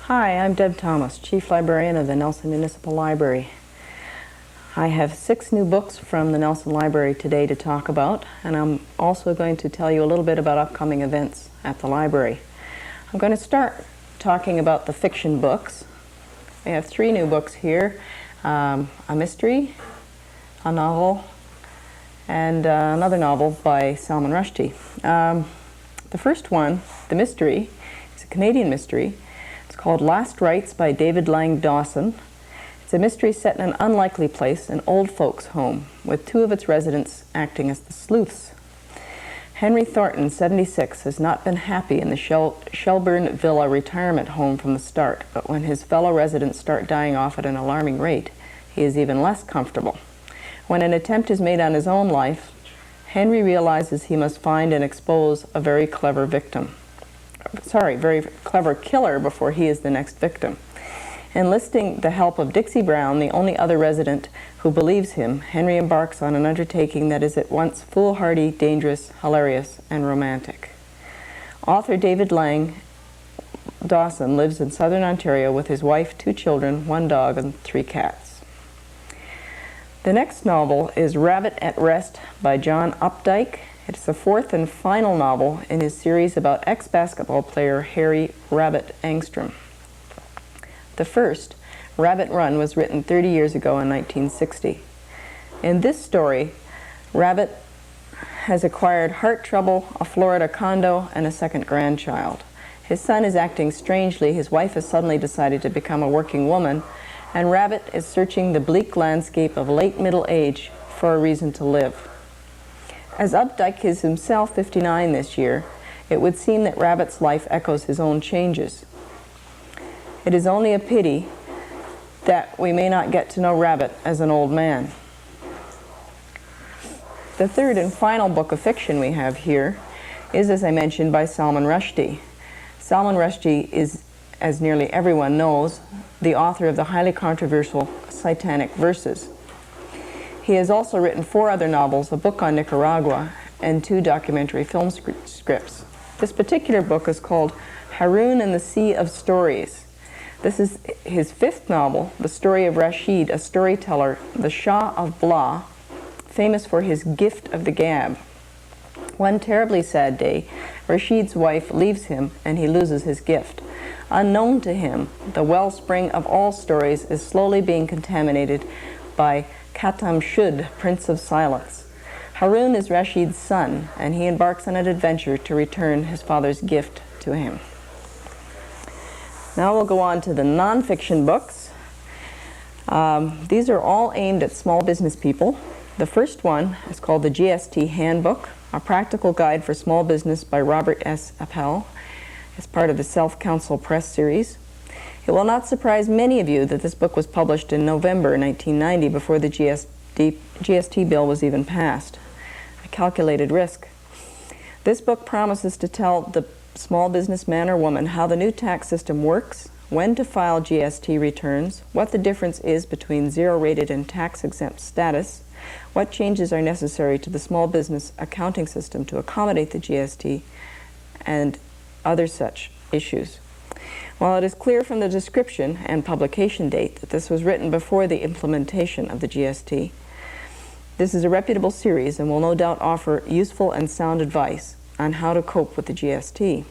Hi, I'm Deb Thomas, Chief Librarian of the Nelson Municipal Library. I have 6 new books from the Nelson Library today to talk about, and I'm also going to tell you a little bit about upcoming events at the library. I'm going to start talking about the fiction books. I have 3 new books here, a mystery, a novel, and another novel by Salman Rushdie. The first one, the mystery, is a Canadian mystery. It's called Last Rites by David Lang Dawson. It's a mystery set in an unlikely place, an old folks' home, with 2 of its residents acting as the sleuths. Henry Thornton, 76, has not been happy in the Shelburne Villa retirement home from the start, but when his fellow residents start dying off at an alarming rate, he is even less comfortable. When an attempt is made on his own life, Henry realizes he must find and expose a very clever killer before he is the next victim. Enlisting the help of Dixie Brown, the only other resident who believes him, Henry embarks on an undertaking that is at once foolhardy, dangerous, hilarious, and romantic. Author David Lang Dawson lives in southern Ontario with his wife, 2 children, 1 dog, and 3 cats. The next novel is Rabbit at Rest by John Updike. It's the 4th and final novel in his series about ex-basketball player Harry Rabbit Angstrom. The first, Rabbit Run, was written 30 years ago in 1960. In this story, Rabbit has acquired heart trouble, a Florida condo, and a 2nd grandchild. His son is acting strangely, his wife has suddenly decided to become a working woman, and Rabbit is searching the bleak landscape of late middle age for a reason to live. As Updike is himself 59 this year, it would seem that Rabbit's life echoes his own changes. It is only a pity that we may not get to know Rabbit as an old man. The 3rd and final book of fiction we have here is, as I mentioned, by Salman Rushdie. Salman Rushdie is, as nearly everyone knows, the author of the highly controversial Satanic Verses. He has also written 4 other novels, a book on Nicaragua, and 2 documentary film scripts. This particular book is called Haroun and the Sea of Stories. This is his 5th novel, the story of Rashid, a storyteller, the Shah of Blah, famous for his gift of the gab. One terribly sad day, Rashid's wife leaves him and he loses his gift. Unknown to him, the wellspring of all stories is slowly being contaminated by Khatam Shud, Prince of Silence. Haroun is Rashid's son, and he embarks on an adventure to return his father's gift to him. Now we'll go on to the nonfiction books. These are all aimed at small business people. The first one is called the GST Handbook, a practical guide for small business by Robert S. Appel. It's part of the Self-Counsel Press series. It will not surprise many of you that this book was published in November 1990 before the GST bill was even passed. A calculated risk. This book promises to tell the small business man or woman how the new tax system works, when to file GST returns, what the difference is between zero-rated and tax-exempt status, what changes are necessary to the small business accounting system to accommodate the GST, and other such issues. While it is clear from the description and publication date that this was written before the implementation of the GST, this is a reputable series and will no doubt offer useful and sound advice on how to cope with the GST.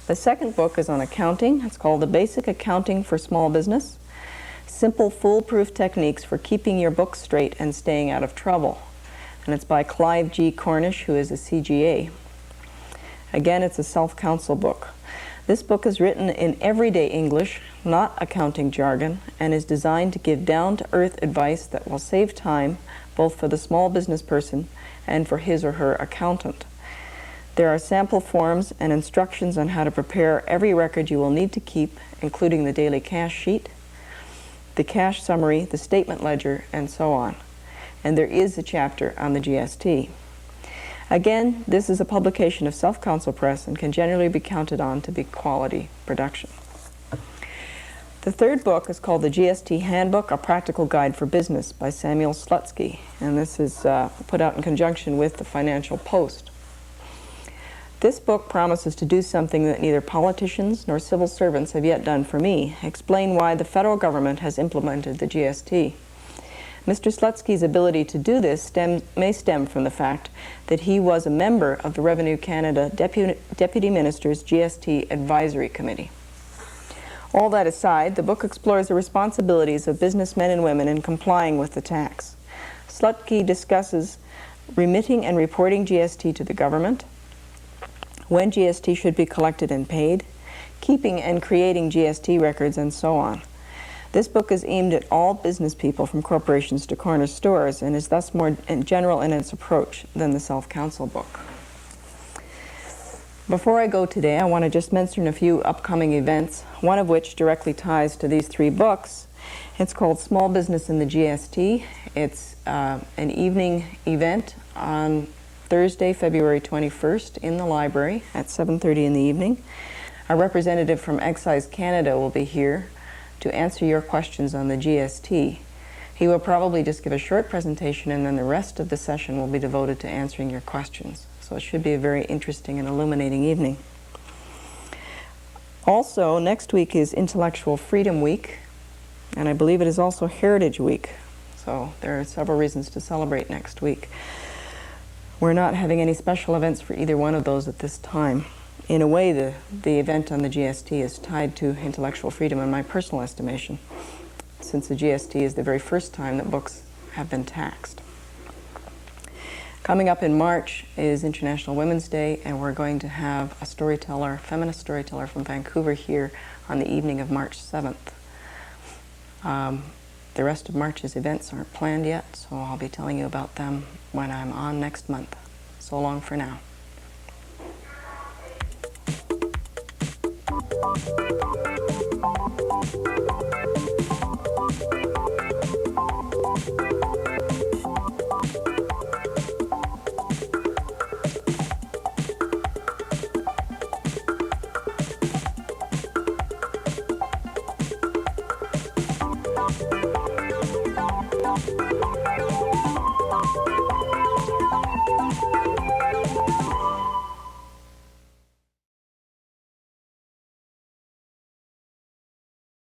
The second book is on accounting. It's called The Basic Accounting for Small Business, Simple Foolproof Techniques for Keeping Your Books Straight and Staying Out of Trouble. And it's by Clive G. Cornish, who is a CGA. Again, it's a self-counsel book. This book is written in everyday English, not accounting jargon, and is designed to give down-to-earth advice that will save time both for the small business person and for his or her accountant. There are sample forms and instructions on how to prepare every record you will need to keep, including the daily cash sheet, the cash summary, the statement ledger, and so on. And there is a chapter on the GST. Again, this is a publication of Self-Counsel Press and can generally be counted on to be quality production. The third book is called The GST Handbook, A Practical Guide for Business by Samuel Slutsky, and this is put out in conjunction with the Financial Post. This book promises to do something that neither politicians nor civil servants have yet done for me: explain why the federal government has implemented the GST. Mr. Slutsky's ability to do this may stem from the fact that he was a member of the Revenue Canada Deputy Minister's GST Advisory Committee. All that aside, the book explores the responsibilities of businessmen and women in complying with the tax. Slutsky discusses remitting and reporting GST to the government, when GST should be collected and paid, keeping and creating GST records, and so on. This book is aimed at all business people, from corporations to corner stores, and is thus more general in its approach than the self-counsel book. Before I go today, I want to just mention a few upcoming events, one of which directly ties to these three books. It's called Small Business in the GST. It's an evening event on Thursday, February 21st in the library at 7:30 in the evening. A representative from Excise Canada will be here to answer your questions on the GST. He will probably just give a short presentation, and then the rest of the session will be devoted to answering your questions. So it should be a very interesting and illuminating evening. Also, next week is Intellectual Freedom Week, and I believe it is also Heritage Week. So there are several reasons to celebrate next week. We're not having any special events for either one of those at this time. In a way, the event on the GST is tied to intellectual freedom in my personal estimation, since the GST is the very first time that books have been taxed. Coming up in March is International Women's Day, and we're going to have a storyteller, feminist storyteller from Vancouver here on the evening of March 7th. The rest of March's events aren't planned yet, so I'll be telling you about them when I'm on next month. So long for now.